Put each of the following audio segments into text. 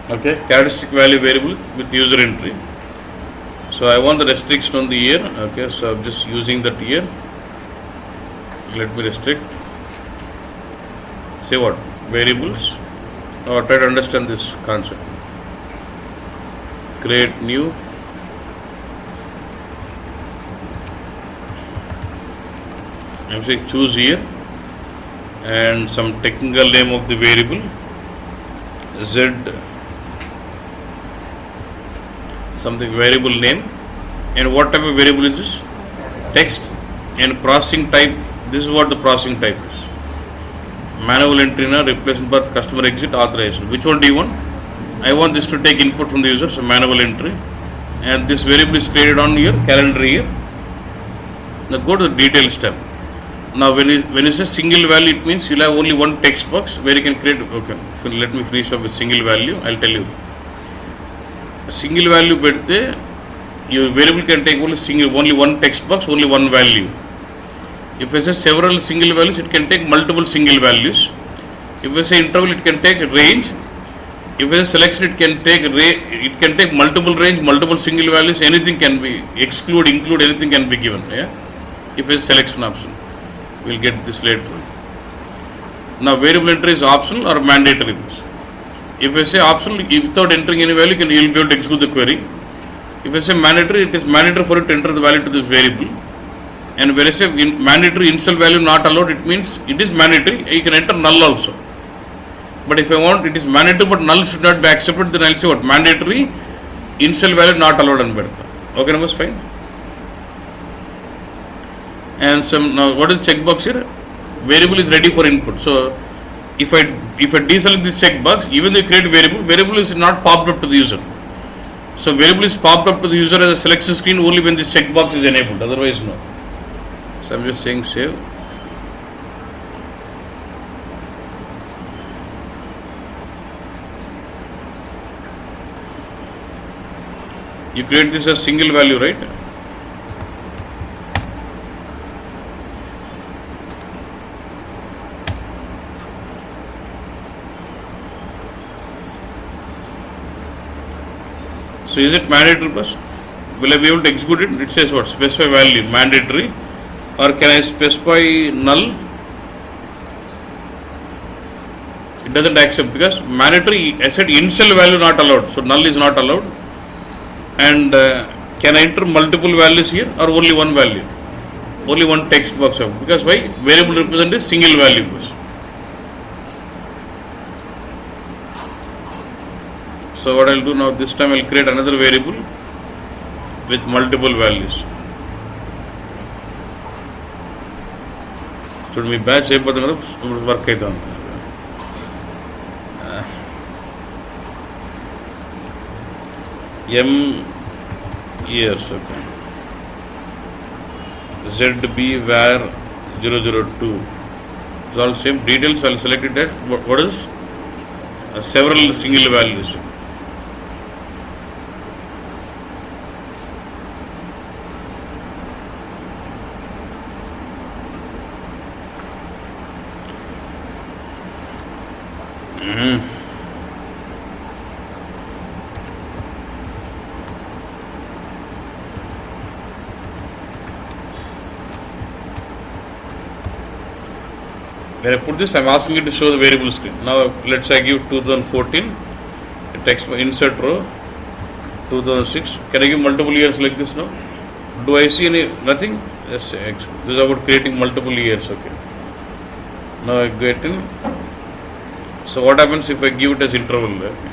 Okay, characteristic value variable with user entry. So I want the restriction on the year. Okay, so I'm just using that year. Let me restrict. Say what? Variables. Now try to understand this concept. Create new. I'm saying choose year and some technical name of the variable Z, something variable name, and what type of variable is this? Text. And processing type, this is what the processing type is. Manual entry na replacement path, customer exit, authorization. Which one do you want? I want this to take input from the user, so manual entry, and this variable is created on your calendar year. Now go to the details tab. Now when you say single value, it means you'll have only one text box where you can create. Okay, so let me finish up with single value. I'll tell you. Single value bedte, your variable can take only one text box, only one value. If I say several single values, it can take multiple single values. If I say interval, it can take range. If I say selection, it can take multiple range, multiple single values. Anything can be exclude, include. Anything can be given. Yeah. If I say selection option, we'll get this later. Now variable entry is optional or mandatory. If I say optional, without entering any value, you'll be able to execute the query. If I say mandatory, it is mandatory for you to enter the value to this variable. And when I say mandatory initial value not allowed, it means it is mandatory. You can enter null also. But if I want it is mandatory but null should not be accepted, then I'll say what? Mandatory initial value not allowed and better. Okay, numbers fine. And now what is checkbox here? Variable is ready for input. So if I deselect this checkbox, even though you create variable is not popped up to the user. So variable is popped up to the user as a selection screen only when this checkbox is enabled. Otherwise no. So I'm just saying save. You create this as single value, right? So is it mandatory plus? Will I be able to execute it? It says what? Specify value, mandatory. Or can I specify null? It doesn't accept because mandatory, I said initial value not allowed. So null is not allowed. And can I enter multiple values here or only one value? Only one text box. Because why? Variable represent is single value. So what I'll do now, this time I'll create another variable with multiple values. So my batch work M years, okay. ZB var 002. It's all same details. I'll select it at what is several single values. When I put this, I'm asking you to show the variable screen. Now let's say I give 2014, text insert row, 2006. Can I give multiple years like this now? Do I see any? Nothing? Yes, this is about creating multiple years. Okay. Now I get in. So what happens if I give it as interval? Okay.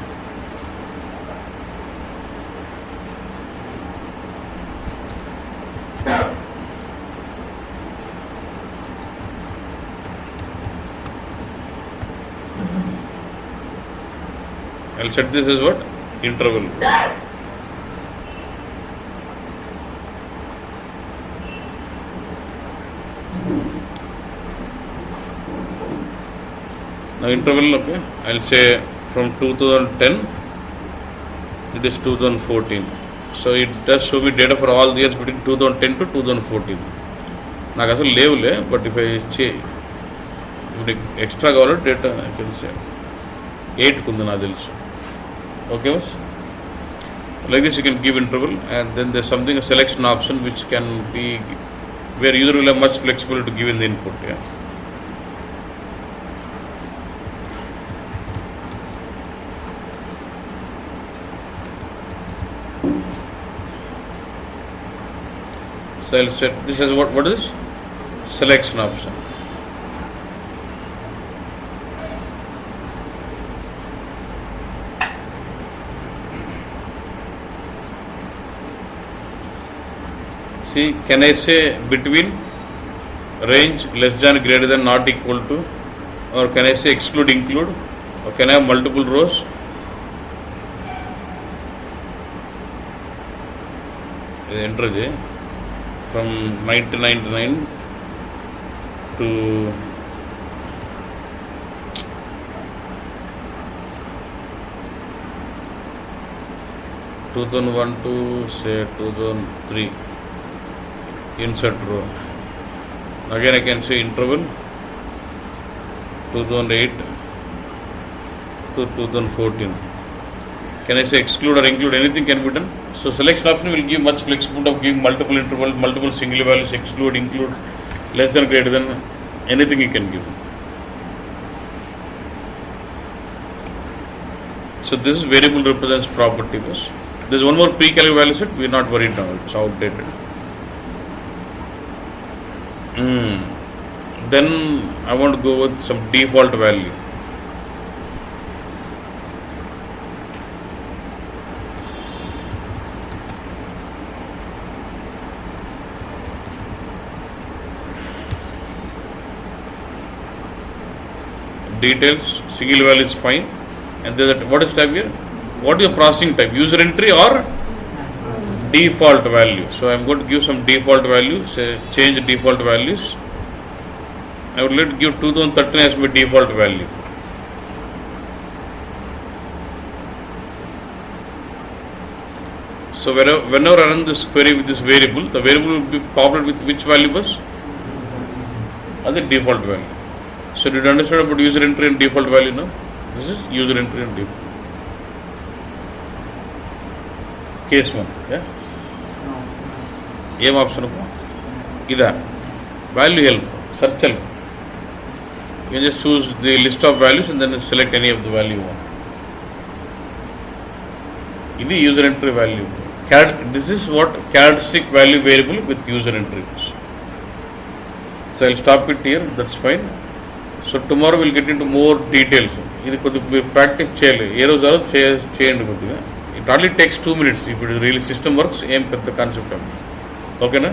I'll set this as what? Interval. Now interval, okay, I'll say from 2010 it is 2014. So it does show me data for all the years between 2010 to 2014. నాకు అసలు లేవులే, but if ఇప్పుడు extra కావాలంటే data I can say 8 ఉంది నాకు తెలుసు. Okay, boss? Like this you can give interval, and then there's something a selection option which can be where user will have much flexibility to give in the input. Yeah. So I'll set this as what is selection option. See, can I say between, range, less than, greater than, not equal to, or can I say exclude, include, or can I have multiple rows? Enter from 1999 to 2001 to say 2003. Insert row. Again I can say interval 2008 to 2014. Can I say exclude or include? Anything can be done. So selection option will give much flexibility of giving multiple intervals, multiple single values, exclude, include, less than, greater than, anything you can give. So this is variable represents property. There is one more pre-calculated value set. We are not worried now. It's outdated. Then I want to go with some default value. Details, single value is fine. And then what is type here? What is your processing type? User entry or default value? So I am going to give some default value. Say change default values. I would let give 2013 as my default value. So whenever I run this query with this variable, the variable will be populated with which value was? The default value. So did you understand about user entry and default value now? This is user entry and default. Case 1. Yeah? Em option ida value help, search help. You can just choose the list of values and then select any of the value you want. This is user entry value. This is what characteristic value variable with user entry. So I'll stop it here. That's fine. So tomorrow we'll get into more details. This is practice change. It only takes 2 minutes if it is really system works. Aim at the concept of. Okay na?